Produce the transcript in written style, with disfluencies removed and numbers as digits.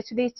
HD